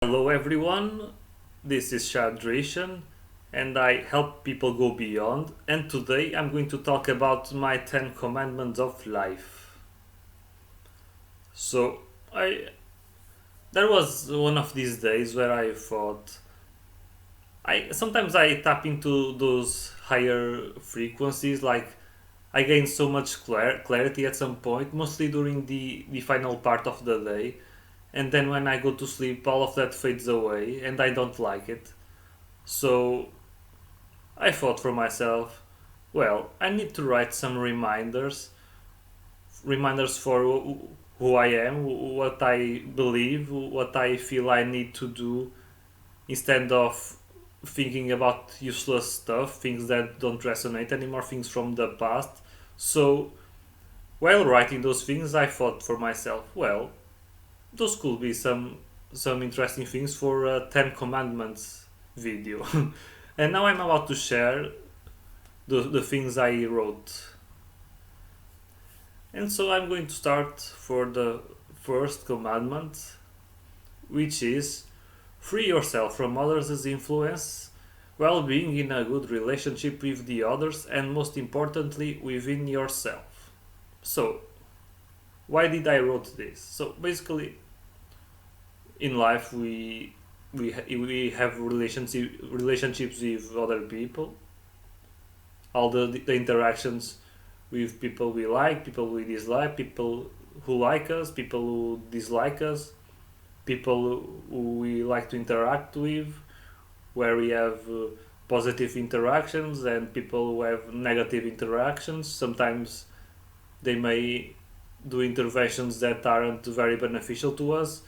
Hello everyone, this is Shadration and I help people go beyond, and today I'm going to talk about my 10 commandments of life. So, I there was one of these days where I thought I sometimes I tap into those higher frequencies, like I gain so much clarity at some point, mostly during the final part of the day, and then when I go to sleep all of that fades away and I don't like it. So I thought for myself, well, I need to write some reminders for who I am, what I believe, what I feel I need to do, instead of thinking about useless stuff, things that don't resonate anymore, things from the past. So while writing those things, I thought for myself, well, those could be some interesting things for a Ten Commandments video. And now I'm about to share the things I wrote. And so I'm going to start for the first commandment, which is free yourself from others' influence while being in a good relationship with the others and most importantly within yourself. So, why did I wrote this? So basically, in life we have relationships with other people, all the interactions with people we like, people we dislike, people who like us, people who dislike us, people who we like to interact with, where we have positive interactions and people who have negative interactions. Sometimes they may do interventions that aren't very beneficial to us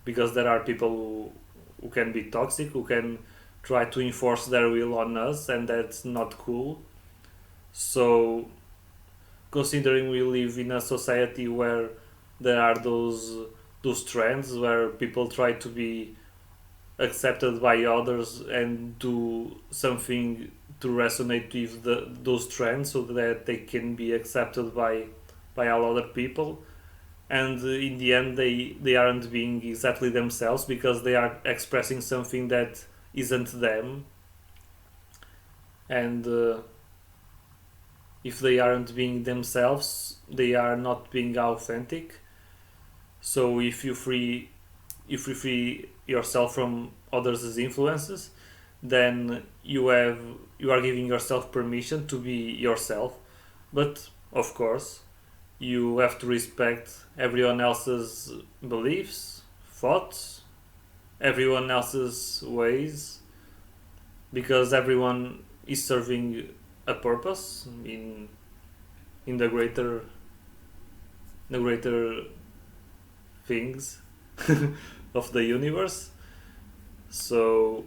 because there are people who can be toxic, who can try to enforce their will on us, and that's not cool. So considering we live in a society where there are those trends where people try to be accepted by others and do something to resonate with those trends so that they can be accepted by all other people, and in the end they aren't being exactly themselves because they are expressing something that isn't them, and if they aren't being themselves, they are not being authentic. So if you free yourself from others' influences, then you are giving yourself permission to be yourself. But of course, you have to respect everyone else's beliefs, thoughts, everyone else's ways, because everyone is serving a purpose in the greater things of the universe. So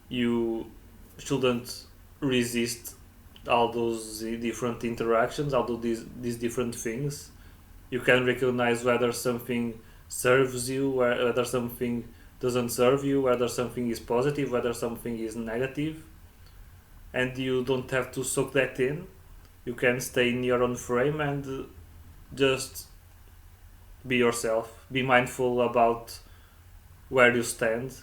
you shouldn't resist all those different interactions, all these different things. You can recognize whether something serves you, whether something doesn't serve you, whether something is positive, whether something is negative, and you don't have to soak that in. You can stay in your own frame and just be yourself. Be mindful about where you stand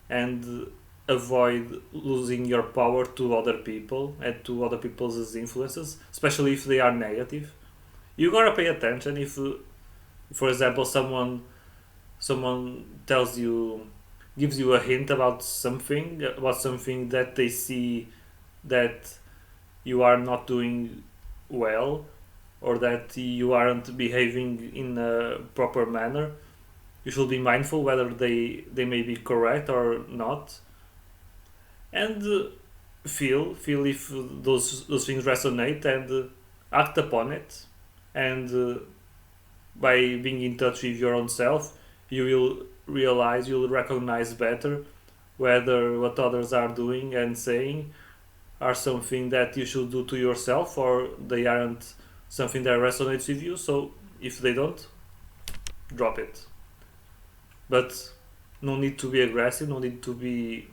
and avoid losing your power to other people and to other people's influences, especially if they are negative. You gotta pay attention if, for example, someone tells you, gives you a hint about something that they see that you are not doing well, or that you aren't behaving in a proper manner. You should be mindful whether they may be correct or not, and feel if those things resonate, and act upon it. And by being in touch with your own self, you will realize, you'll recognize better whether what others are doing and saying are something that you should do to yourself, or they aren't something that resonates with you. So if they don't, drop it. But no need to be aggressive, no need to be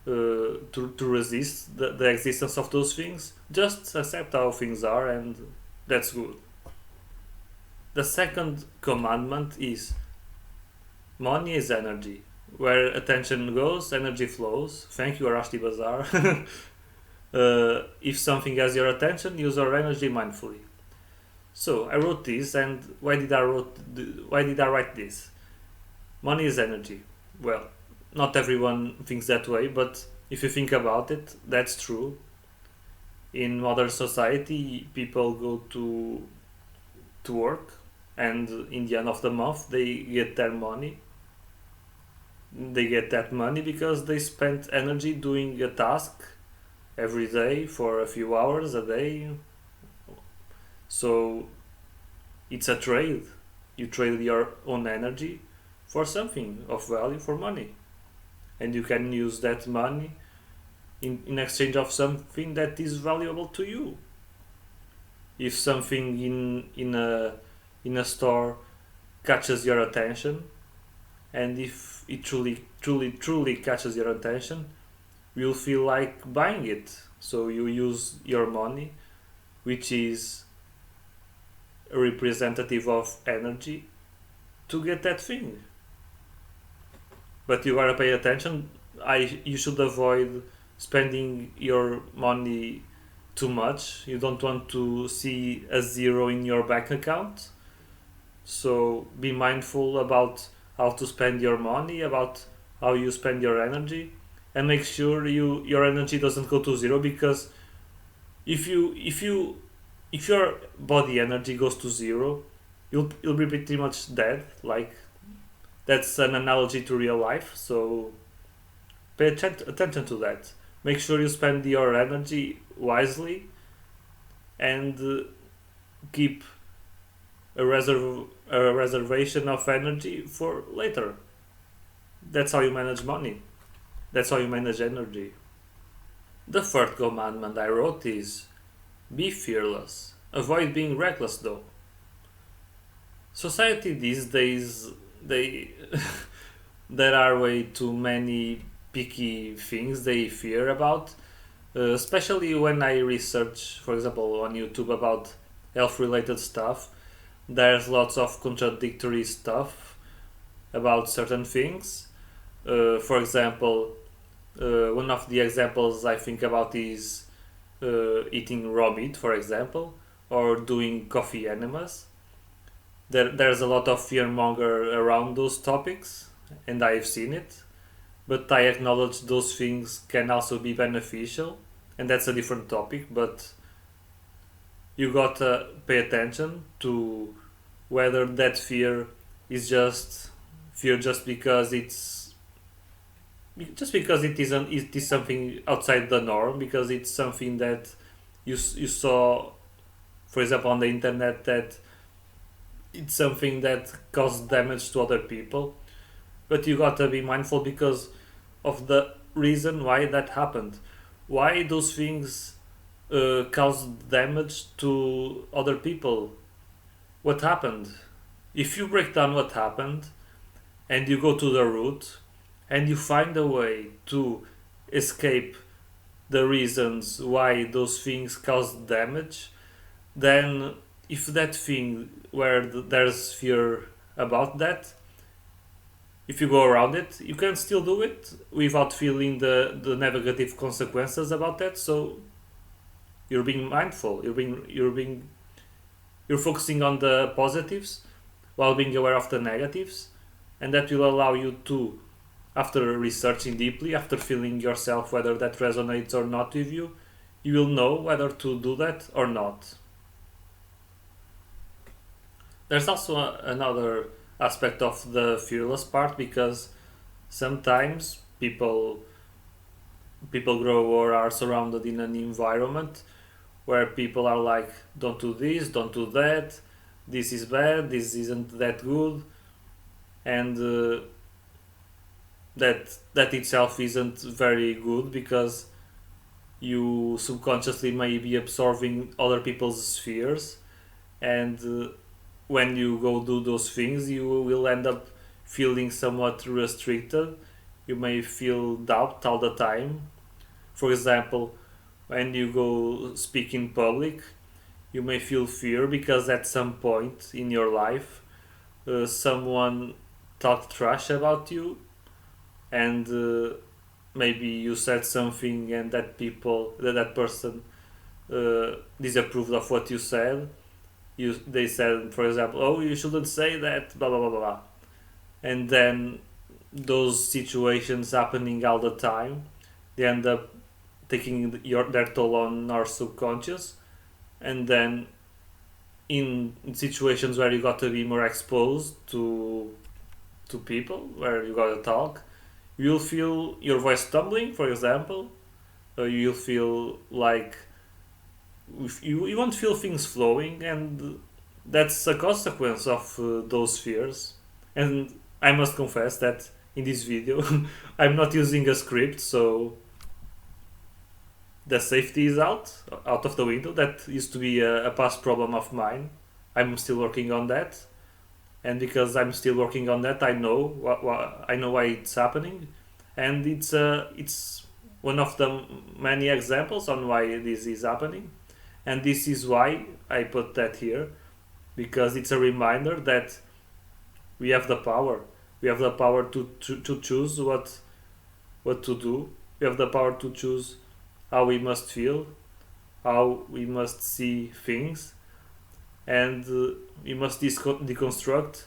to resist the existence of those things. Just accept how things are, and that's good. The second commandment is Money is energy. Where attention goes, energy flows. Thank you, Arashti Bazaar. If something has your attention, use your energy mindfully. So I wrote this, and why did I write this? Money is energy. Well, not everyone thinks that way, but if you think about it, that's true. In modern society, people go to work, and in the end of the month, they get their money. They get that money because they spent energy doing a task every day for a few hours a day. So it's a trade. You trade your own energy for something of value, for money, and you can use that money in exchange of something that is valuable to you. If something in a store catches your attention, and if it truly catches your attention, you'll feel like buying it. So you use your money, which is a representative of energy, to get that thing. But you gotta pay attention. You should avoid spending your money too much. You don't want to see a zero in your bank account. So be mindful about how to spend your money, about how you spend your energy, and make sure your energy doesn't go to zero, because if your body energy goes to zero, you'll be pretty much dead. Like, that's an analogy to real life. So pay attention to that. Make sure you spend your energy wisely, and keep a reservation of energy for later. That's how you manage money. That's how you manage energy. The third commandment I wrote is be fearless. Avoid being reckless though. Society these days, they there are way too many picky things they fear about. Especially when I research, for example, on YouTube about health related stuff, there's lots of contradictory stuff about certain things. For example, one of the examples I think about is eating raw meat, for example, or doing coffee enemas. There's a lot of fear monger around those topics, and I've seen it. But I acknowledge those things can also be beneficial, and that's a different topic. But you gotta pay attention to whether that fear is just fear just because it is something outside the norm, because it's something that you saw, for example, on the internet, that it's something that caused damage to other people. But you gotta be mindful because of the reason why that happened, why those things caused damage to other people. What happened? If you break down what happened, and you go to the root, and you find a way to escape the reasons why those things caused damage, then if that thing where there's fear about that, if you go around it, you can still do it without feeling the negative consequences about that. So you're being mindful. You're focusing on the positives while being aware of the negatives, and that will allow you to, after researching deeply, after feeling yourself whether that resonates or not with you, you will know whether to do that or not. There's also another aspect of the fearless part, because sometimes people grow or are surrounded in an environment where people are like, don't do this, don't do that, this is bad, this isn't that good, and that itself isn't very good, because you subconsciously may be absorbing other people's fears, and when you go do those things, you will end up feeling somewhat restricted. You may feel doubt all the time. For example, when you go speak in public, you may feel fear because at some point in your life, someone talked trash about you, and maybe you said something and that person disapproved of what you said. They said, for example, oh, you shouldn't say that, blah blah blah blah blah. And then those situations happening all the time, they end up taking their toll on our subconscious. And then in situations where you got to be more exposed to people, where you got to talk, you'll feel your voice stumbling, for example. You'll feel like you won't feel things flowing, and that's a consequence of those fears. And I must confess that in this video I'm not using a script, so the safety is out of the window. That used to be a past problem of mine. I'm still working on that, and because I'm still working on that, I know I know why it's happening, and it's one of the many examples on why this is happening, and this is why I put that here, because it's a reminder that we have the power. We have the power to choose what to do. We have the power to choose how we must feel, how we must see things, and we must deconstruct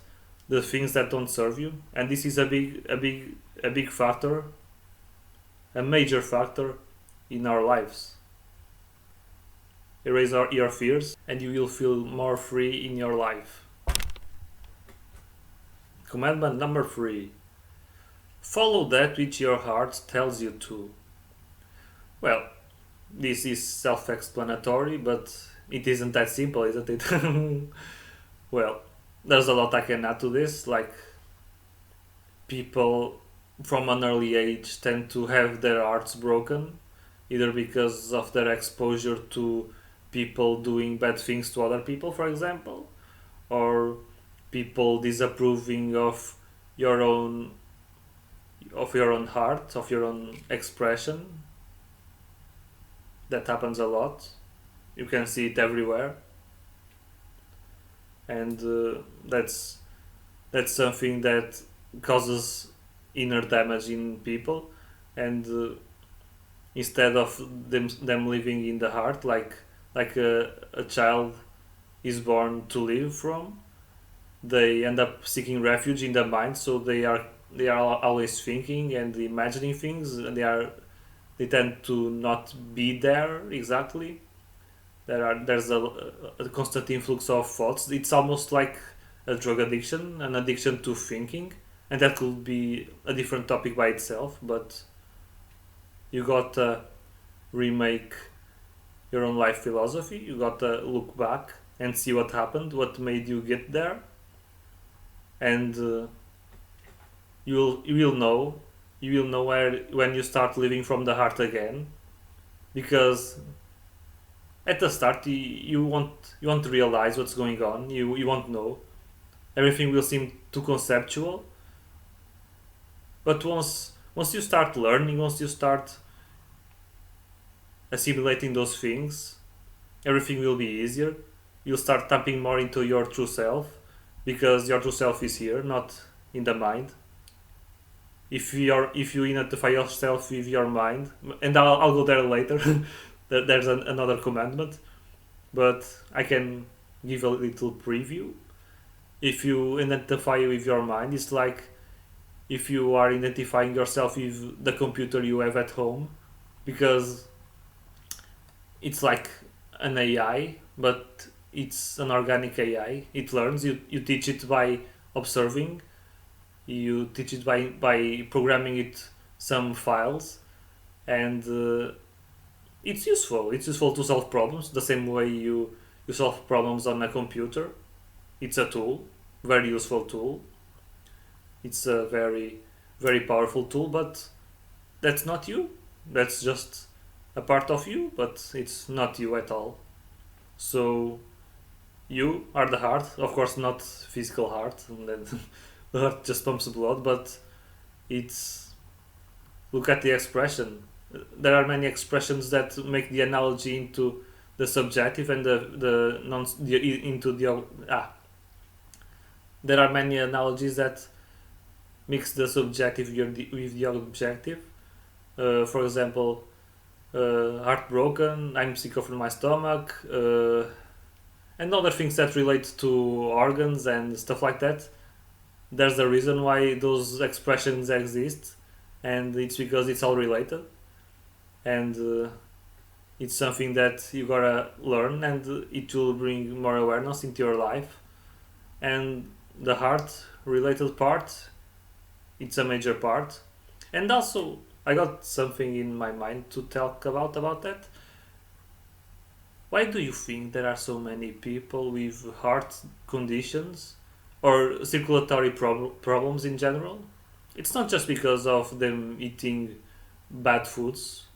the things that don't serve you. And this is a big factor, a major factor in our lives. Erase your fears, and you will feel more free in your life. Commandment number 3: follow that which your heart tells you to. Well, this is self-explanatory, but it isn't that simple, isn't it? Well, there's a lot I can add to this. Like, people from an early age tend to have their hearts broken, either because of their exposure to people doing bad things to other people, for example, or people disapproving of your own heart, of your own expression. That happens a lot. You can see it everywhere, and that's something that causes inner damage in people. And instead of them living in the heart, like a child is born to live from, they end up seeking refuge in the mind. So they are always thinking and imagining things, and they tend to not be there exactly. There's a constant influx of thoughts. It's almost like a drug addiction, an addiction to thinking, and that could be a different topic by itself. But you got to remake your own life philosophy. You got to look back and see what happened, what made you get there, and you will know where when you start living from the heart again. Because at the start you won't realize what's going on. You won't know. Everything will seem too conceptual. But once you start learning, once you start assimilating those things, everything will be easier. You'll start tapping more into your true self, because your true self is here, not in the mind. If you identify yourself with your mind, and I'll go there later. There's another commandment, but I can give a little preview. If you identify with your mind, it's like if you are identifying yourself with the computer you have at home, because it's like an AI, but it's an organic AI. It learns. You teach it by observing. You teach it by programming it some files, and it's useful. It's useful to solve problems the same way you solve problems on a computer. It's a tool, very useful tool. It's a very, very powerful tool, but that's not you. That's just a part of you, but it's not you at all. So you are the heart, of course, not physical heart. And then the heart just pumps blood, but it's, look at the expression. There are many expressions that make the analogy into the subjective and the non the, into the there are many analogies that mix the subjective with the objective. For example, heartbroken, I'm sick of my stomach, and other things that relate to organs and stuff like that. There's a reason why those expressions exist, and it's because it's all related, and it's something that you gotta learn, and it will bring more awareness into your life. And the heart related part, it's a major part. And also, I got something in my mind to talk about that. Why do you think there are so many people with heart conditions or circulatory problems in general? It's not just because of them eating bad foods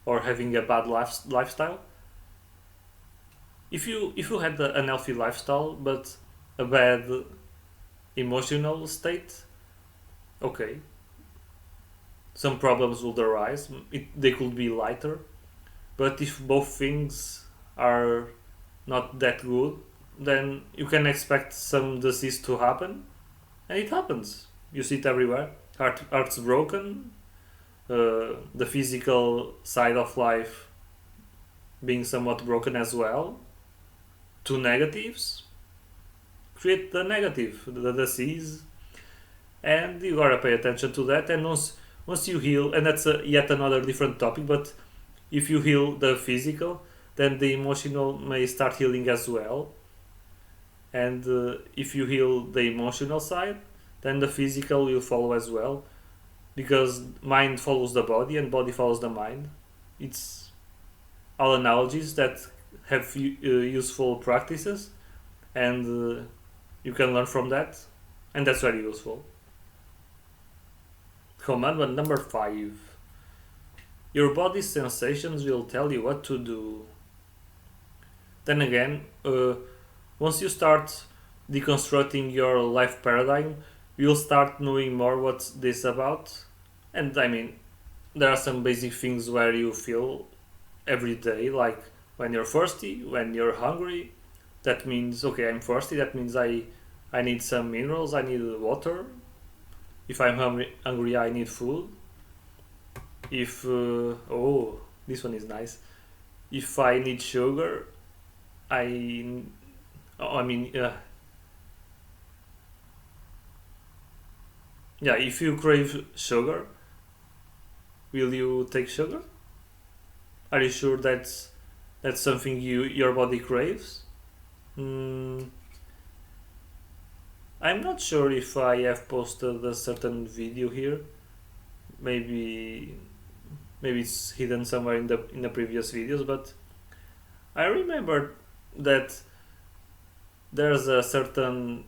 or having a bad lifestyle. If you had a unhealthy lifestyle but a bad emotional state, okay, some problems will arise. They could be lighter, but if both things are not that good, then you can expect some disease to happen, and it happens. You see it everywhere. Heart's broken, the physical side of life being somewhat broken as well. Two negatives create the negative, the disease, and you gotta pay attention to that. And once you heal, and that's yet another different topic, but if you heal the physical, then the emotional may start healing as well. And if you heal the emotional side, then the physical will follow as well, because mind follows the body and body follows the mind. It's all analogies that have useful practices, and you can learn from that, and that's very useful. Commandment number 5: your body's sensations will tell you what to do. Then again, once you start deconstructing your life paradigm, you'll start knowing more what's this about. And I mean, there are some basic things where you feel every day, like when you're thirsty, when you're hungry. That means, okay, I'm thirsty, that means I need some minerals, I need water. If I'm hungry, I need food. If, oh, this one is nice. If I need sugar, I, oh, I mean, yeah, if you crave sugar, will you take sugar? Are you sure that's something your body craves? Mm, I'm not sure if I have posted a certain video here. Maybe maybe it's hidden somewhere in the previous videos, but I remember that there's a certain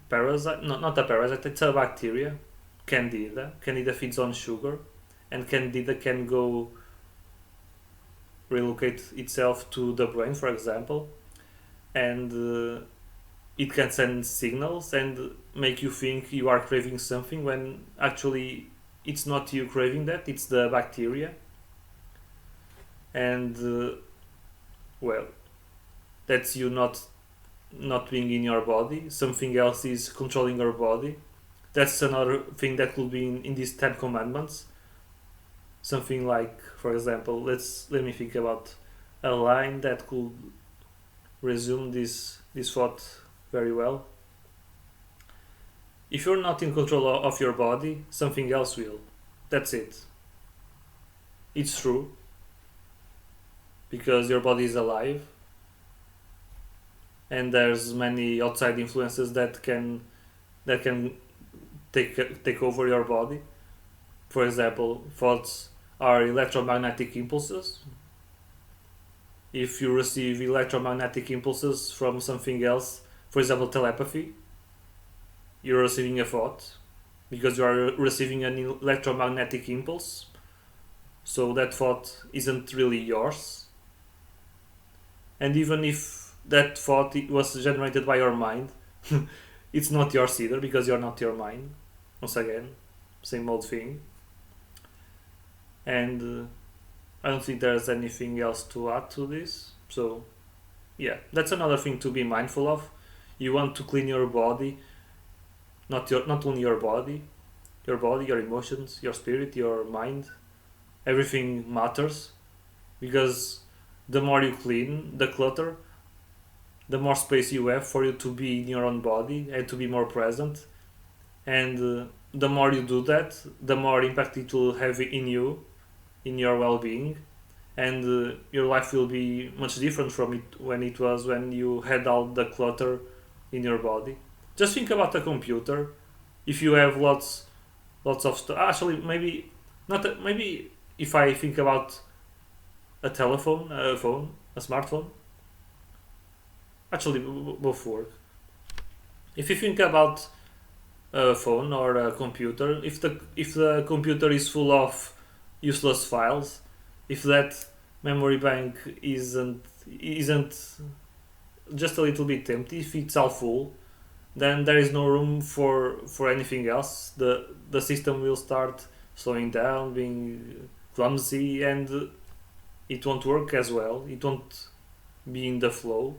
parasite, not a parasite, it's a bacteria, Candida. Candida feeds on sugar, and Candida can go relocate itself to the brain, for example, and it can send signals and make you think you are craving something when actually it's not you craving that, it's the bacteria. And well, that's you not being in your body, something else is controlling your body. That's another thing that could be in these 10 commandments. Something like, for example, let me think about a line that could resume this thought very well. If you're not in control of your body, something else will. That's it. It's true, because your body is alive, and there's many outside influences that can take over your body. For example, thoughts are electromagnetic impulses. If you receive electromagnetic impulses from something else, for example telepathy, you're receiving a thought because you are receiving an electromagnetic impulse. So that thought isn't really yours. And even if that thought was generated by your mind, it's not yours either, because you're not your mind. Once again, same old thing. And I don't think there's anything else to add to this. So yeah, that's another thing to be mindful of. You want to clean your body, not only your body. your body, your emotions, your spirit, your mind. Everything matters because the more you clean the clutter, the more space you have for you to be in your own body and to be more present. And the more you do that, the more impact it will have in you, in your well-being, and your life will be much different from it when it was when you had all the clutter in your body. Just think about a computer. If you have lots of stuff, actually, maybe not. Maybe if I think about a telephone, a phone, a smartphone, actually both work. If you think about a phone or a computer, if the computer is full of useless files, if that memory bank isn't just a little bit empty, if it's all full, then there is no room for anything else. The system will start slowing down, being clumsy, and it won't work as well. It won't be in the flow,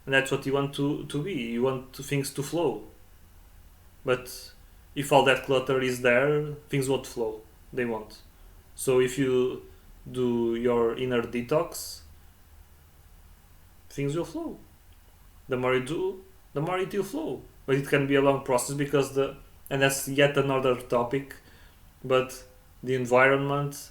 and that's what you want to be. You want things to flow, but if all that clutter is there, things won't flow. They won't. So if you do your inner detox, things will flow. The more you do, the more it will flow. But it can be a long process because and that's yet another topic. But the environment,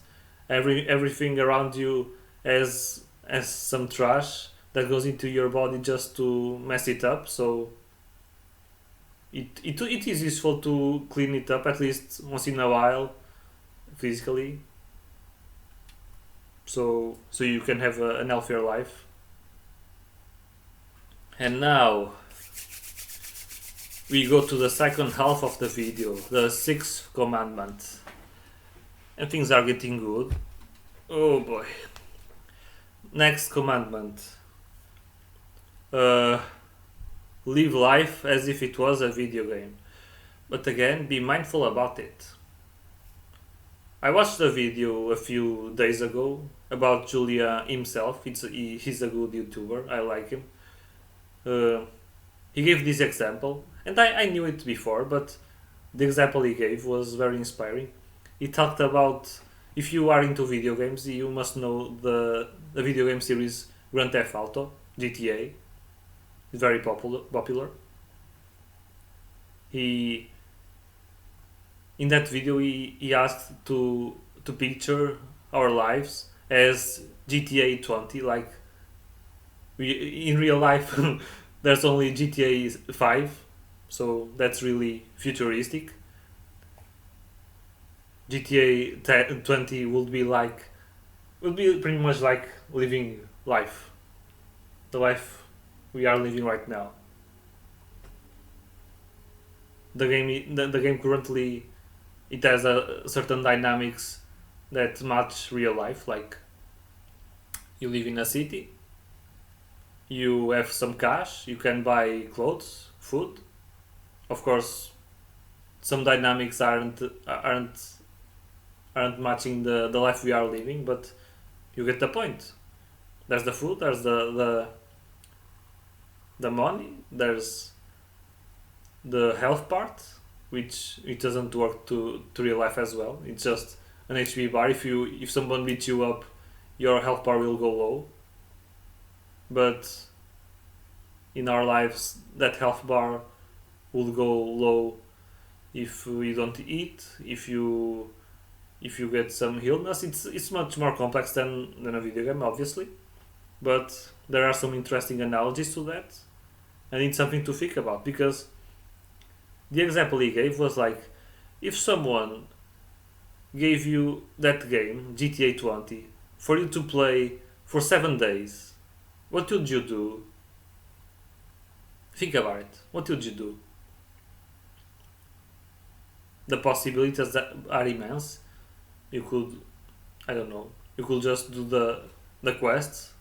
everything around you has some trash that goes into your body just to mess it up. So it is useful to clean it up at least once in a while, physically, so you can have an healthier life. And now we go to the second half of the video, the sixth commandment, and things are getting good. Oh boy. Next commandment. Live life as if it was a video game, but again, be mindful about it. I watched a video a few days ago about Julia himself. He's a good YouTuber. I like him. He gave this example, and I knew it before, but the example he gave was very inspiring. He talked about if you are into video games, you must know the video game series Grand Theft Auto, GTA. It's very popular. He In that video he asked to picture our lives as GTA 20, like we in real life there's only GTA 5, so that's really futuristic. GTA 20 would be pretty much like living life, the life we are living right now. The game currently, it has a certain dynamics that match real life, like you live in a city, you have some cash, you can buy clothes, food. Of course, some dynamics aren't matching the life we are living, but you get the point. There's the food, there's the money, there's the health part, which it doesn't work to real life as well. It's just an HP bar. If someone beats you up, your health bar will go low. But in our lives, that health bar will go low if you don't eat, if you get some illness. It's much more complex than a video game, obviously. But there are some interesting analogies to that, and it's something to think about, because the example he gave was like, if someone gave you that game, GTA 20, for you to play for 7 days, what would you do? Think about it. What would you do? The possibilities are immense. You could, I don't know, you could just do the quests,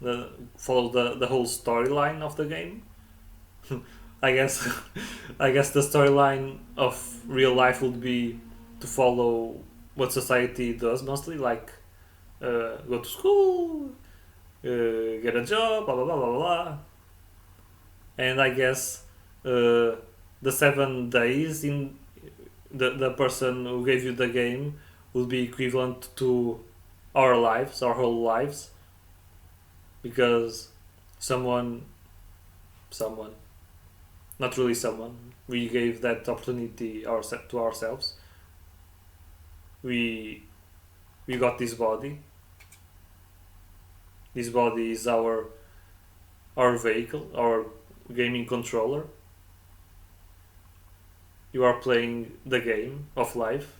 follow the whole storyline of the game. I guess I guess the storyline of real life would be to follow what society does mostly, like go to school, get a job, blah blah blah blah blah. And I guess the 7 days in the person who gave you the game would be equivalent to our lives, our whole lives, because someone, someone, not really someone, we gave that opportunity to ourselves. We we got this body. This body is our vehicle, our gaming controller. You are playing the game of life.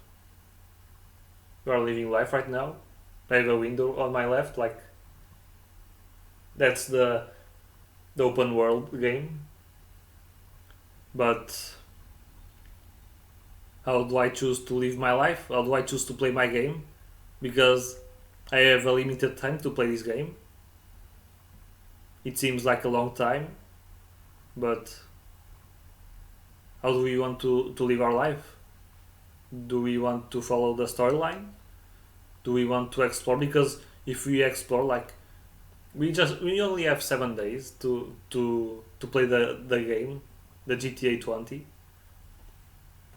You are living life right now. I have a window on my left, like that's the open world game. But how do I choose to live my life? How do I choose to play my game? Because I have a limited time to play this game. It seems like a long time, but how do we want to live our life? Do we want to follow the storyline? Do we want to explore? Because if we explore, like we only have 7 days to play the game, the GTA 20.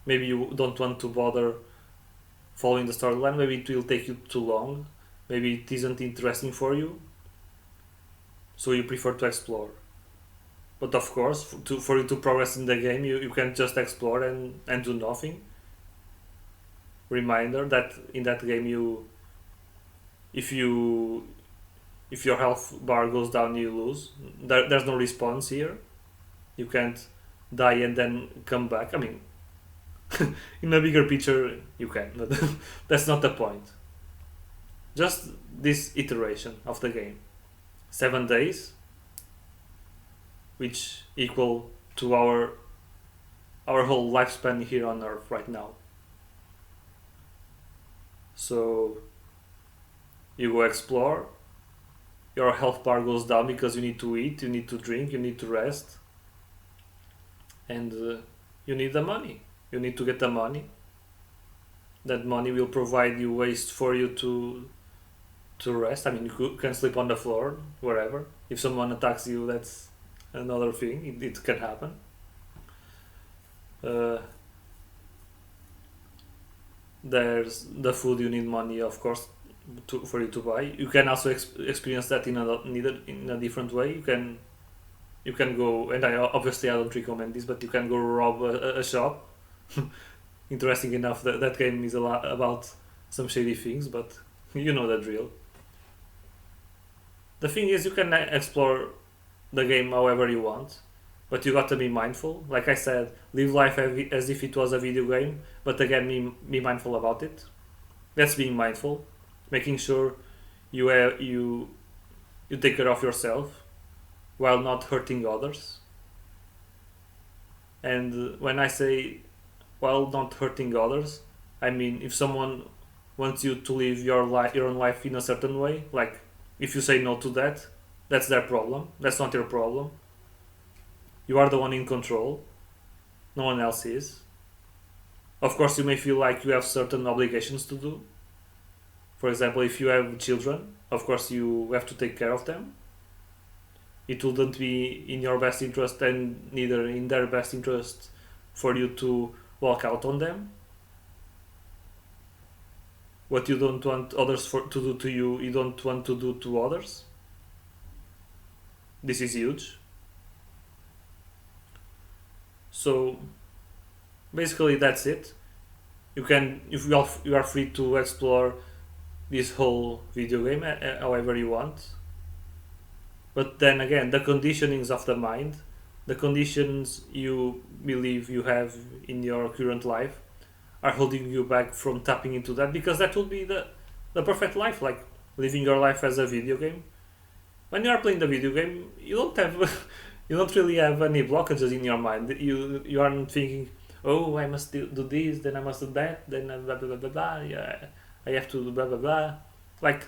Maybe you don't want to bother following the storyline. Maybe it will take you too long. Maybe it isn't interesting for you, so you prefer to explore. But of course, for you to progress in the game, you can't just explore and do nothing. Reminder that in that game, if you if your health bar goes down, you lose. There's no response here. You can't die and then come back. I mean, in a bigger picture, you can, but that's not the point. Just this iteration of the game. 7 days, which equal to our whole lifespan here on Earth right now. So you go explore. Your health bar goes down because you need to eat, you need to drink, you need to rest, and you need the money. You need to get the money. That money will provide you ways for you to rest. I mean, you can sleep on the floor, wherever. If someone attacks you, that's another thing. It can happen. Uh, there's the food. You need money, of course, for you to buy. You can also experience that in a different way. You can go, and I don't recommend this, but you can go rob a shop. Interesting enough, that game is a lot about some shady things, but you know the drill. The thing is, you can explore the game however you want, but you got to be mindful. Like I said, live life as if it was a video game, but again, be mindful about it. That's being mindful, making sure you take care of yourself while not hurting others. And when I say while not hurting others, I mean if someone wants you to live your own life in a certain way, like if you say no to that, that's their problem. That's not your problem. You are the one in control. No one else is. Of course, you may feel like you have certain obligations to do. For example, if you have children, of course you have to take care of them. It wouldn't be in your best interest and neither in their best interest for you to walk out on them. What you don't want others to do to you, you don't want to do to others. This is huge. So basically that's it. If you are free to explore this whole video game however you want. But then again, the conditionings of the mind, the conditions you believe you have in your current life, are holding you back from tapping into that, because that will be the perfect life, like living your life as a video game. When you are playing the video game, you don't have you don't really have any blockages in your mind. You aren't thinking, oh, I must do this, then I must do that, then blah blah blah blah blah. Yeah, I have to do blah blah blah. Like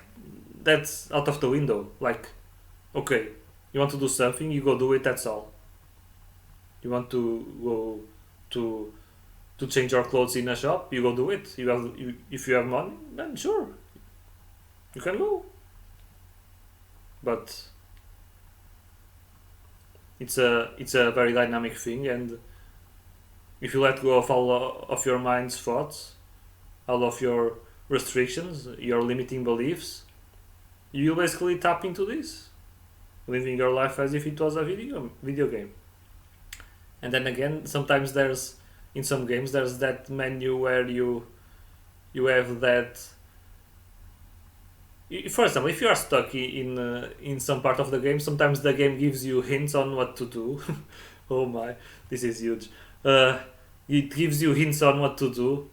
that's out of the window. Like, okay, you want to do something, you go do it. That's all. You want to go to change your clothes in a shop, you go do it. If you have money, then sure, you can go. But it's a very dynamic thing, and if you let go of all of your mind's thoughts, all of your restrictions, your limiting beliefs, you basically tap into this, living your life as if it was a video game. And then again, sometimes there's in some games there's that menu where you have that. For example, if you are stuck in some part of the game, sometimes the game gives you hints on what to do. Oh my, this is huge. Uh, it gives you hints on what to do,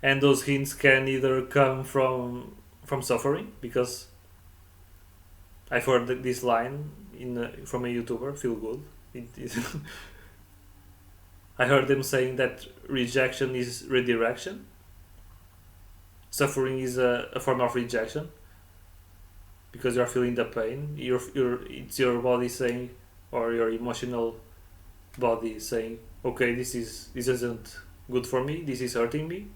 and those hints can either come from suffering, because I've heard this line from a YouTuber, Feel Good. It is I heard them saying that rejection is redirection. Suffering is a form of rejection because you're feeling the pain. It's your body saying, or your emotional body saying, okay, this isn't good for me. This is hurting me.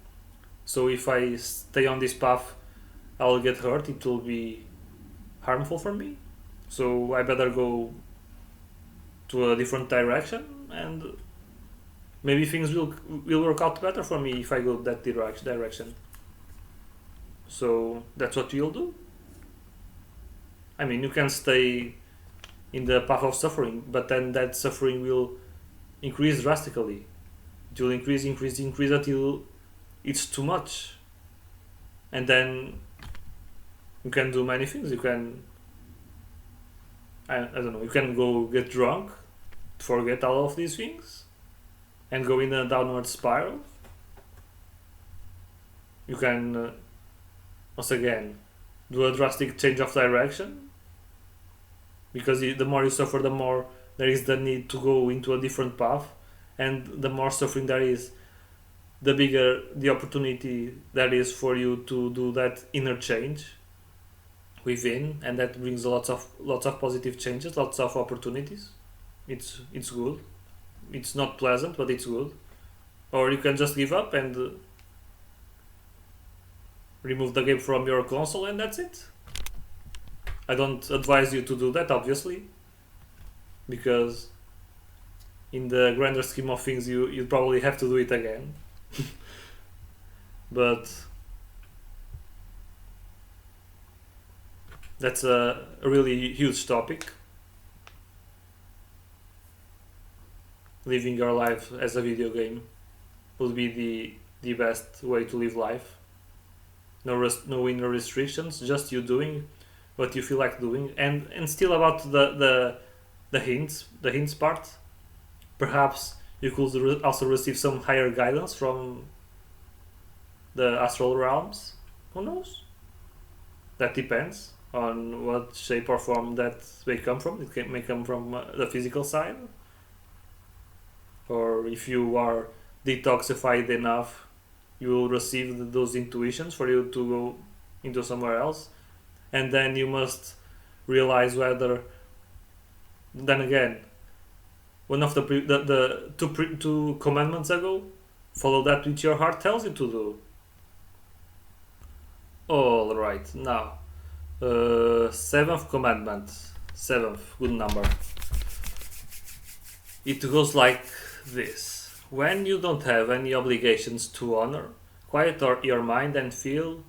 So if I stay on this path, I'll get hurt. It will be harmful for me. So I better go to a different direction, and maybe things will work out better for me if I go that direction. So that's what you'll do. I mean, you can stay in the path of suffering, but then that suffering will increase drastically. It will increase until it's too much. And then you can do many things. You can, I don't know, you can go get drunk, forget all of these things, and go in a downward spiral. You can, once again, do a drastic change of direction, because the more you suffer, the more there is the need to go into a different path, and the more suffering there is, the bigger the opportunity there is for you to do that inner change within, and that brings lots of positive changes, lots of opportunities. It's good. It's not pleasant, but it's good. Or you can just give up and remove the game from your console, and that's it. I don't advise you to do that, obviously, because in the grander scheme of things, you probably have to do it again. But that's a really huge topic. Living your life as a video game would be the best way to live life. No inner restrictions, just you doing what you feel like doing, and still about the hints part. Perhaps you could also receive some higher guidance from the astral realms. Who knows? That depends on what shape or form that may come from. May come from the physical side, or if you are detoxified enough, you will receive those intuitions for you to go into somewhere else, and then you must realize whether. Then again, one of the two commandments ago, follow that which your heart tells you to do. All right, now, seventh commandment, seventh, good number. It goes like this: when you don't have any obligations to honor, quiet your mind and feel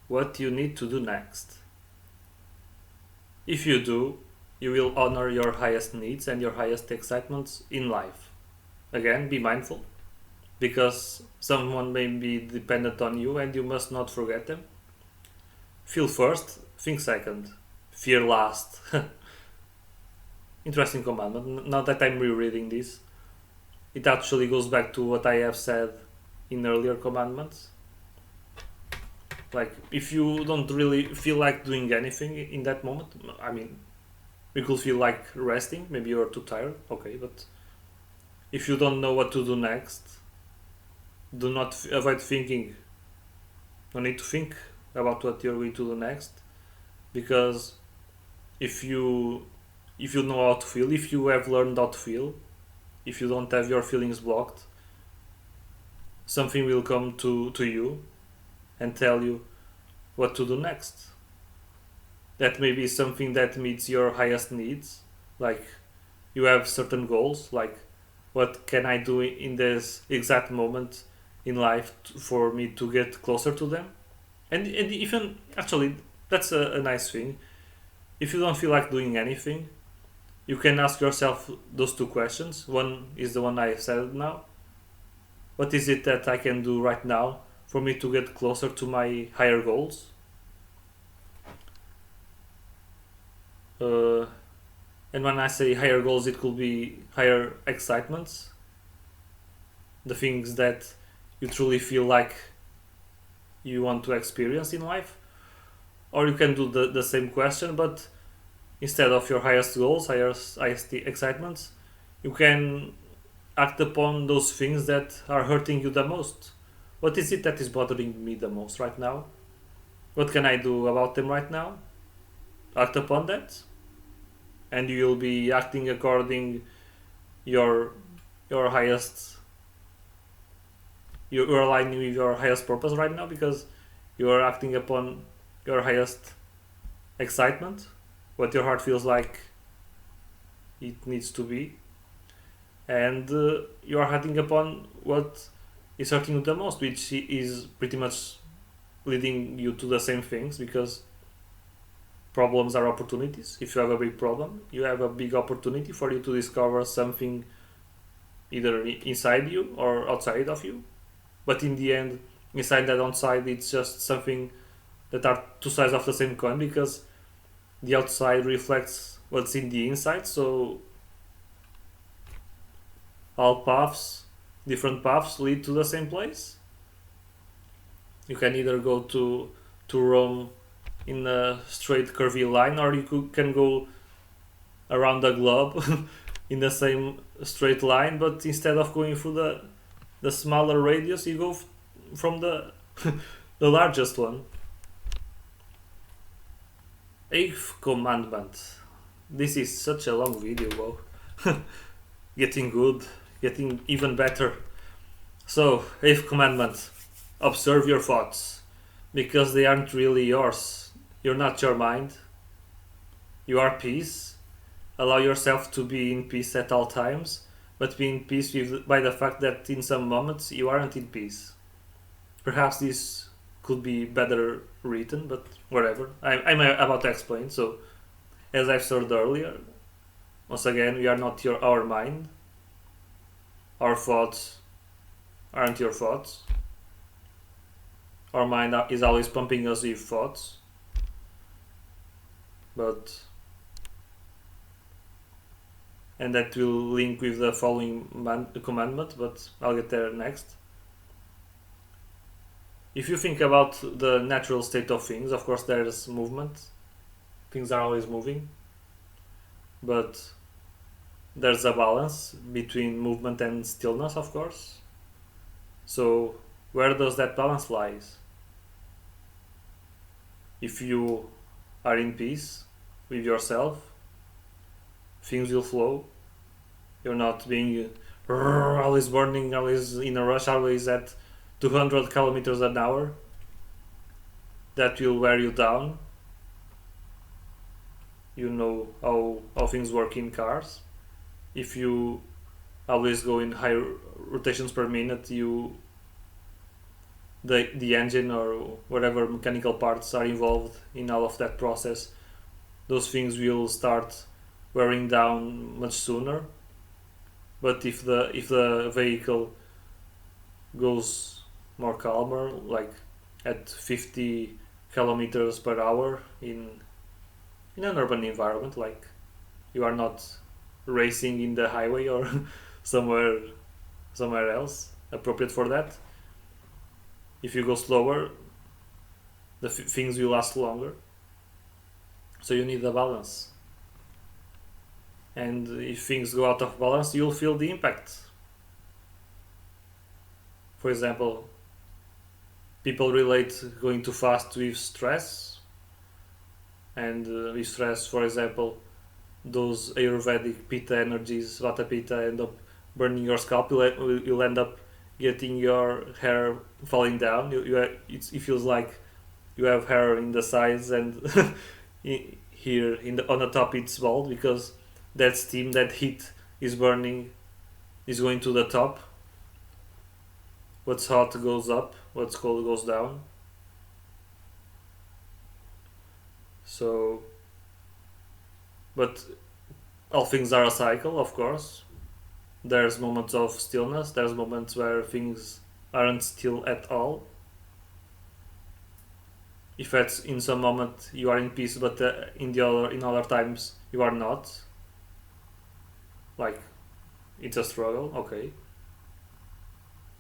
what you need to do next. If you do, you will honor your highest needs and your highest excitements in life. Again, be mindful, because someone may be dependent on you and you must not forget them. Feel first, think second, fear last. Interesting commandment. Now that I'm rereading this, it actually goes back to what I have said in earlier commandments. Like, if you don't really feel like doing anything in that moment, I mean, you could feel like resting, maybe you're too tired, okay, but if you don't know what to do next, do not avoid thinking. No need to think about what you're going to do next, because if you know how to feel, if you have learned how to feel, if you don't have your feelings blocked, something will come to you and tell you what to do next. That may be something that meets your highest needs, like you have certain goals, like what can I do in this exact moment in life for me to get closer to them. And even actually, that's a nice thing. If you don't feel like doing anything, you can ask yourself those two questions. One is the one I said now. What is it that I can do right now for me to get closer to my higher goals? Uh, and when I say higher goals, it could be higher excitements, the things that you truly feel like you want to experience in life. Or you can do the same question, but instead of your highest goals, highest excitements, you can act upon those things that are hurting you the most. What is it that is bothering me the most right now? What can I do about them right now? Act upon that, and you will be acting according your your highest. You're aligning with your highest purpose right now because you are acting upon your highest excitement, what your heart feels like it needs to be, and you are acting upon what is hurting you the most, which is pretty much leading you to the same things because problems are opportunities. If you have a big problem, you have a big opportunity for you to discover something either inside you or outside of you. But in the end, inside that outside, it's just something that are two sides of the same coin because the outside reflects what's in the inside. So all paths, different paths, lead to the same place. You can either go to Rome in a straight curvy line, or can go around the globe in the same straight line. But instead of going through the smaller radius, you go from the the largest one. Eighth commandment. This is such a long video, wow. Getting good, getting even better. So, eighth commandment. Observe your thoughts. Because they aren't really yours. You're not your mind. You are peace. Allow yourself to be in peace at all times, but be in peace by the fact that in some moments you aren't in peace. Perhaps this could be better written, but whatever. I'm about to explain. So, as I've said earlier, once again, we are not our mind. Our thoughts aren't your thoughts. Our mind is always pumping us with thoughts, but and that will link with the following commandment, but I'll get there next. If you think about the natural state of things, of course there's movement. Things are always moving, but there's a balance between movement and stillness, of course. So where does that balance lies? If you are in peace with yourself, things will flow. You're not being always burning, always in a rush, always at 200 kilometers an hour. That will wear you down. You know how things work in cars. If you always go in high rotations per minute, the engine or whatever mechanical parts are involved in all of that process, those things will start wearing down much sooner. But if the vehicle goes more calmer, like at 50 kilometers per hour in an urban environment, like you are not racing in the highway or somewhere else appropriate for that. If you go slower, the things will last longer. So you need a balance. And if things go out of balance, you'll feel the impact. For example, people relate going too fast with stress, and with stress, for example, those Ayurvedic Pitta energies, Vata Pitta, end up burning your scalp. You'll end up getting your hair falling down. It feels like you have hair in the sides and here on the top it's bald because that steam, that heat is burning is going to the top. What's hot goes up, what's cold goes down. So, but all things are a cycle, of course. There's moments of stillness, there's moments where things aren't still at all. If at in some moment you are in peace, but in other times you are not, like it's a struggle, okay.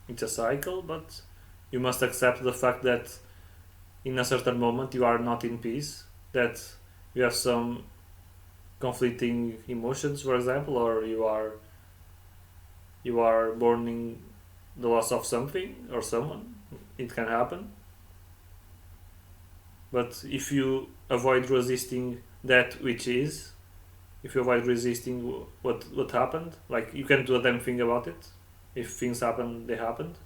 It's a cycle, but you must accept the fact that in a certain moment you are not in peace, that you have some conflicting emotions, for example, or you are mourning the loss of something or someone. It can happen. But if you avoid resisting that which is, if you avoid resisting what happened, like you can't do a damn thing about it. If things happen, they happened.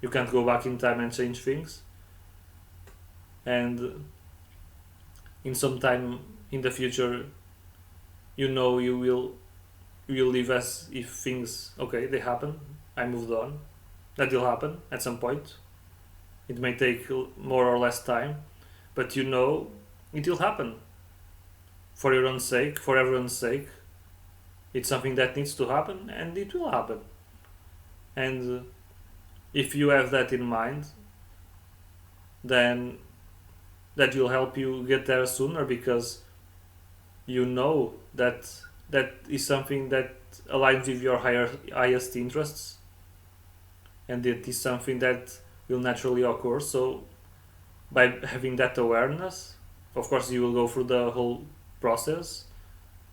You can't go back in time and change things. And in some time in the future, you know you will live as if things, okay, they happen. I moved on. That will happen at some point. It may take more or less time, but you know it will happen. For your own sake, for everyone's sake, it's something that needs to happen, and it will happen. And if you have that in mind, then that will help you get there sooner, because you know that that is something that aligns with your highest interests, and it is something that will naturally occur. So by having that awareness, of course you will go through the whole process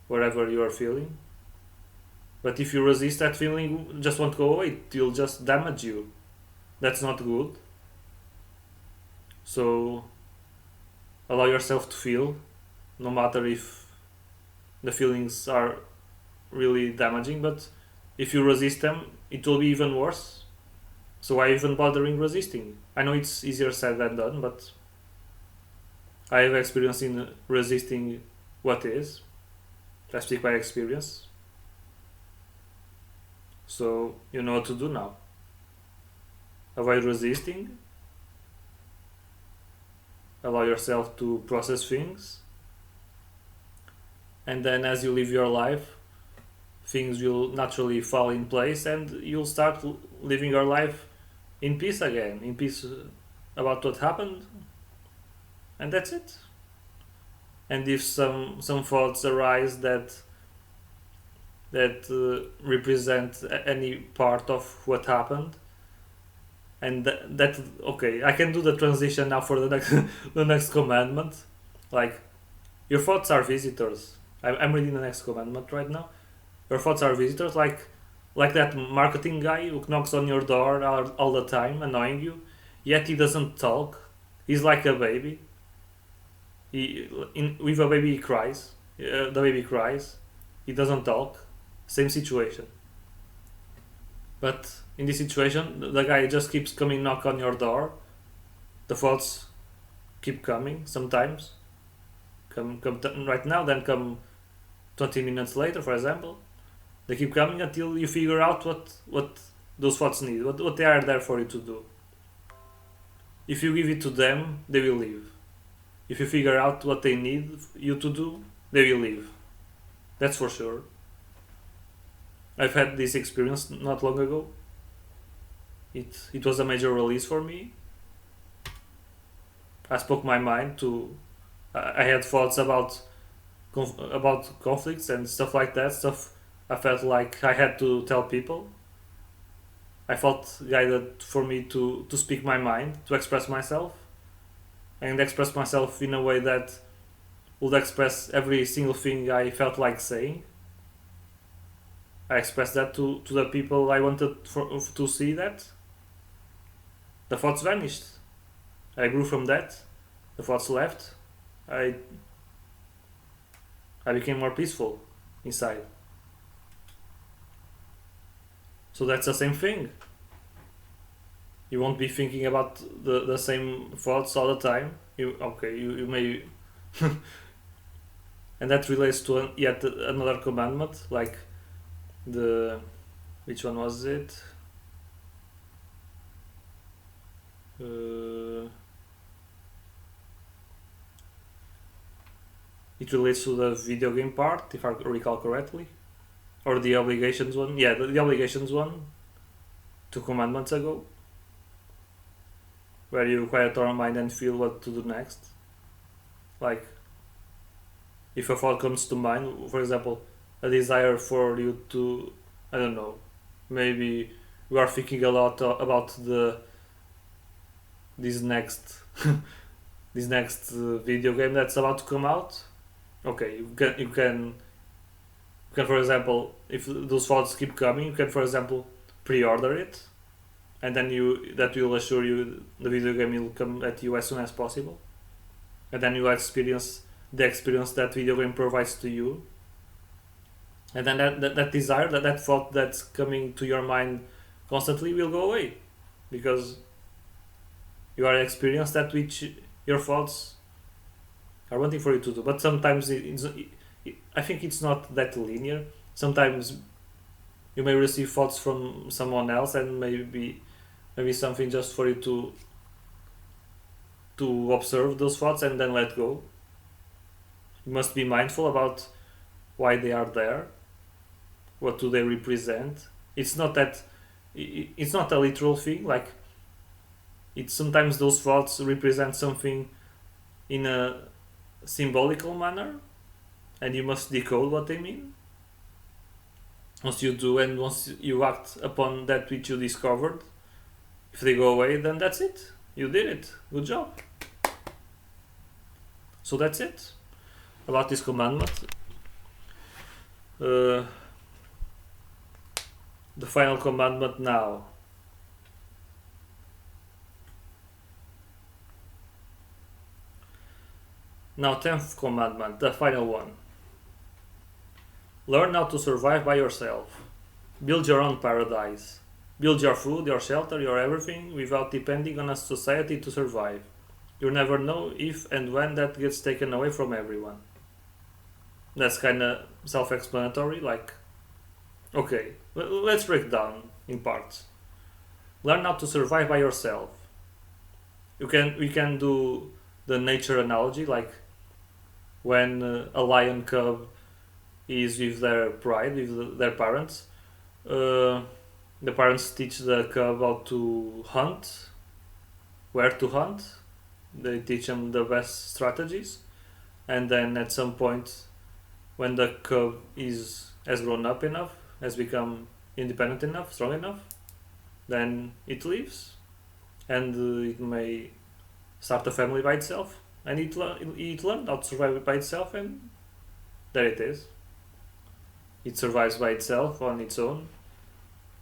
wherever you are feeling, but if you resist that feeling, just won't go away, it will just damage you. That's not good. So allow yourself to feel, no matter if the feelings are really damaging, but if you resist them, it will be even worse. So why even bothering resisting? I know it's easier said than done, but I have experience in resisting what is. I speak by experience. So you know what to do now. Avoid resisting. Allow yourself to process things. And then as you live your life, things will naturally fall in place, and you'll start living your life in peace again, in peace about what happened, and that's it. And if some thoughts arise that represent any part of what happened, and that okay, I can do the transition now for the next the next commandment. Like, your thoughts are visitors. I'm reading the next commandment right now. Your thoughts are visitors, like that marketing guy who knocks on your door all the time, annoying you, yet he doesn't talk. He's like a baby. With a baby he cries. The baby cries. He doesn't talk. Same situation. But in this situation, the guy just keeps coming knock on your door. The thoughts keep coming sometimes. Come right now, then come 20 minutes later, for example. They keep coming until you figure out what those thoughts need, what they are there for you to do. If you give it to them, they will leave. If you figure out what they need you to do, they will leave. That's for sure. I've had this experience not long ago. It was a major release for me. I spoke my mind to. I had thoughts about conflicts and stuff like that. Stuff I felt like I had to tell people. I felt guided for me to speak my mind, to express myself, and express myself in a way that would express every single thing I felt like saying. I expressed that to the people I wanted to see that. The thoughts vanished. I grew from that. The thoughts left. I became more peaceful inside. So that's the same thing. You won't be thinking about the same thoughts all the time. You may and that relates to yet another commandment, like the Which one was it? Uh, it relates to the video game part, if I recall correctly, or the obligations one. Yeah, the obligations one, 2 commandments ago, where you quiet your mind and feel what to do next. Like, if a thought comes to mind, for example, a desire for you to, I don't know, maybe you are thinking a lot about this next this next video game that's about to come out. Okay, you can, for example, if those thoughts keep coming, you can, for example, pre-order it, and then that will assure you the video game will come at you as soon as possible, and then you experience the experience that video game provides to you, and then that desire, that thought that's coming to your mind constantly will go away, because you are experienced that which your thoughts are wanting for you to do. But sometimes I think it's not that linear. Sometimes you may receive thoughts from someone else, and maybe something just for you to observe those thoughts and then let go. You must be mindful about why they are there, what do they represent. It's not that it's not a literal thing. Like, it's sometimes those thoughts represent something in a symbolical manner, and you must decode what they mean. Once you do, and once you act upon that which you discovered, if they go away, then that's it. You did it. Good job. So that's it about this commandment. The final commandment now. Now, 10th commandment, the final one. Learn how to survive by yourself. Build your own paradise. Build your food, your shelter, your everything without depending on a society to survive. You never know if and when that gets taken away from everyone. That's kind of self-explanatory. Like, okay, let's break down in parts. Learn how to survive by yourself. We can do the nature analogy, like when a lion cub is with their pride, with their parents. The parents teach the cub how to hunt, where to hunt. They teach them the best strategies, and then at some point, when the cub has grown up enough, has become independent enough, strong enough, then it leaves, and it may start a family by itself, and it learned how to survive by itself, and there it is. It survives by itself on its own,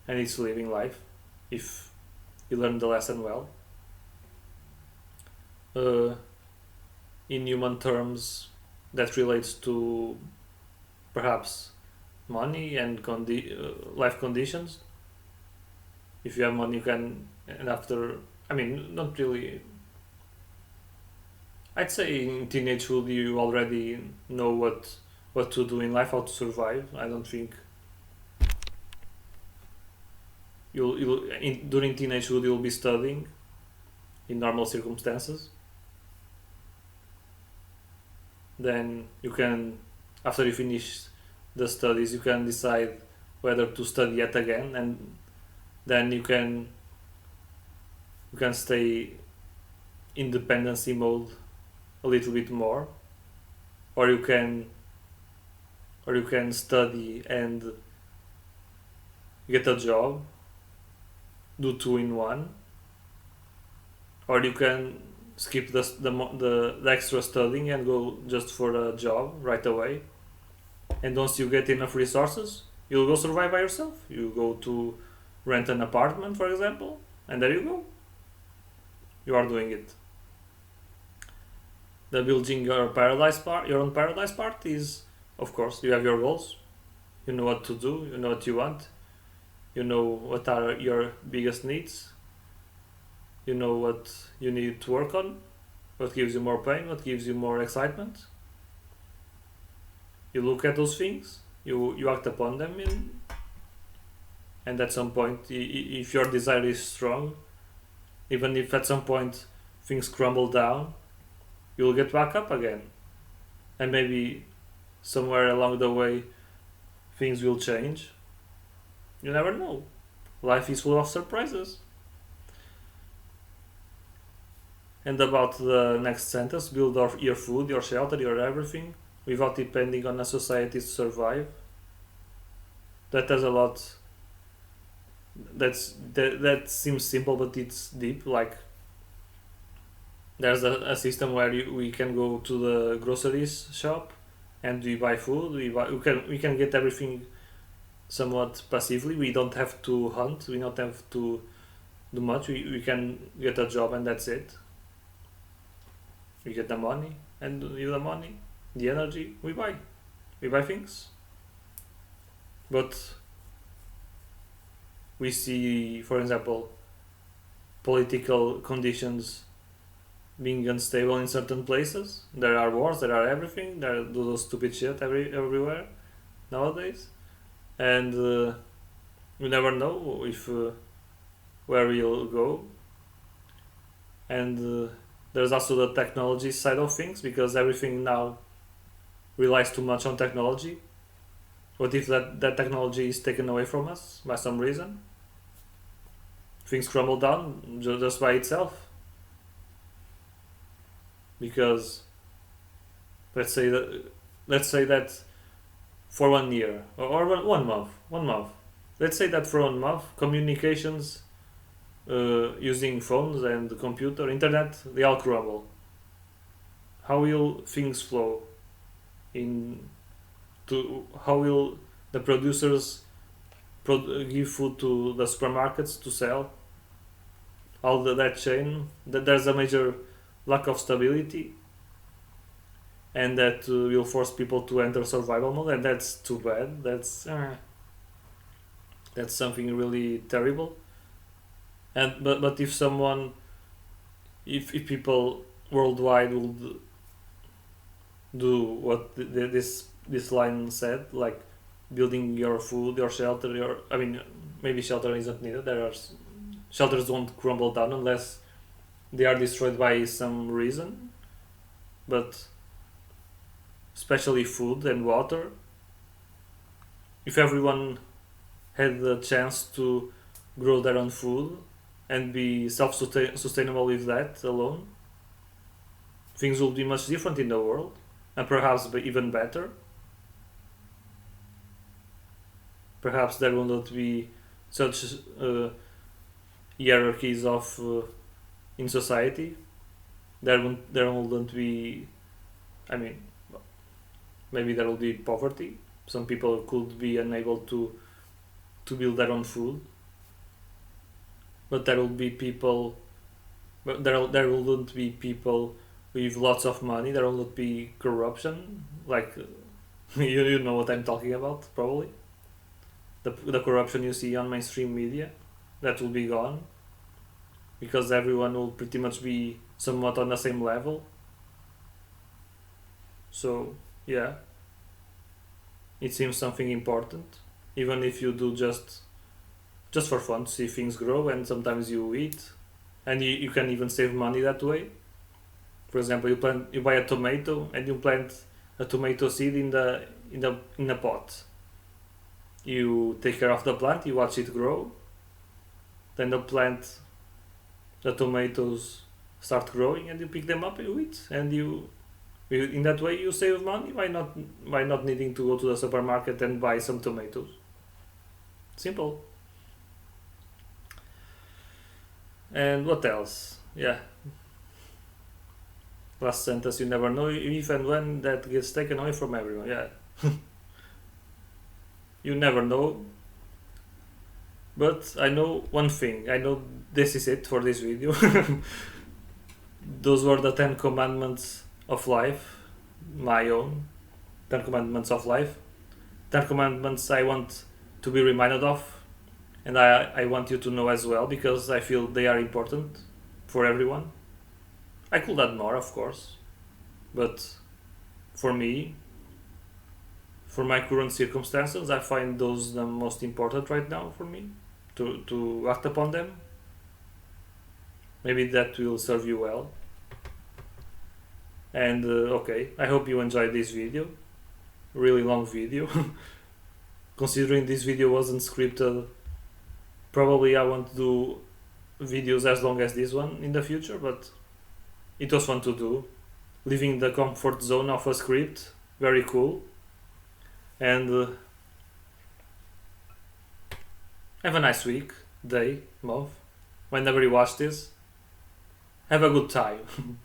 and it's living life, if you learn the lesson well. In human terms, that relates to perhaps money and life conditions. If you have money, you can, and after, I mean, not really. I'd say in teenagehood you already know what to do in life, how to survive. I don't think during teenagehood you'll be studying in normal circumstances. Then you can, after you finish the studies, you can decide whether to study yet again, and then you can stay in dependency mode a little bit more, or you can study and get a job, do 2 in 1, or you can skip the extra studying and go just for a job right away. And once you get enough resources, you'll go survive by yourself. You go to rent an apartment, for example, and there you go. You are doing it. The building your own paradise part is, of course, you have your goals. You know what to do. You know what you want. You know what are your biggest needs. You know what you need to work on. What gives you more pain. What gives you more excitement. You look at those things. You act upon them, and at some point, if your desire is strong, even if at some point things crumble down, you'll get back up again, and maybe somewhere along the way things will change. You never know. Life is full of surprises. And about the next sentence, build your food, your shelter, your everything without depending on a society to survive. That has a lot. That seems simple, but it's deep. Like there's a system where we can go to the groceries shop and we buy food. We can get everything somewhat passively. We don't have to hunt. We don't have to do much. We can get a job and that's it. We get the money, and with the money, the energy, we buy things. But we see, for example, political conditions being unstable in certain places. There are wars, there are everything, there are those stupid shit everywhere nowadays, and you never know if where we'll go. And there's also the technology side of things, because everything now relies too much on technology. What if that technology is taken away from us by some reason? Things crumble down just by itself. Because let's say that for 1 year or 1 month, let's say that for 1 month communications using phones and the computer, internet, they all crumble. How will things flow? How will the producers give food to the supermarkets to sell? All that chain, that there's a major lack of stability, and that will force people to enter survival mode, and that's too bad. That's something really terrible. And but if people worldwide would do what this line said, like building your food, your shelter, maybe shelter isn't needed. Shelters won't crumble down unless they are destroyed by some reason, but especially food and water. If everyone had the chance to grow their own food and be self-sustainable with that alone, things will be much different in the world, and perhaps even better. Perhaps there will not be such hierarchies of in society. There won't be. Maybe there will be poverty. Some people could be unable to build their own food, but there will be people. But there wouldn't be people with lots of money. There will not be corruption. Like you know what I'm talking about, probably. The corruption you see on mainstream media, that will be gone, because everyone will pretty much be somewhat on the same level. So yeah, it seems something important, even if you do just for fun, to see things grow, and sometimes you eat, and you can even save money that way. For example, you buy a tomato and you plant a tomato seed in a pot. You take care of the plant, you watch it grow, then the tomatoes start growing, and you pick them up and you eat, and in that way you save money by not needing to go to the supermarket and buy some tomatoes. Simple. And what else? Yeah. Last sentence, you never know if and when that gets taken away from everyone. Yeah. You never know. But I know one thing. I know this is it for this video. Those were the 10 commandments of life. My own 10 commandments of life. 10 commandments I want to be reminded of. And I want you to know as well, because I feel they are important for everyone. I could add more, of course. But for me, for my current circumstances, I find those the most important right now for me to act upon them. Maybe that will serve you well. And okay, I hope you enjoyed this video. Really long video. Considering this video wasn't scripted, probably I won't do videos as long as this one in the future, but it was fun to do. Leaving the comfort zone of a script, very cool. And have a nice week, day, month, whenever you watch this. Have a good time.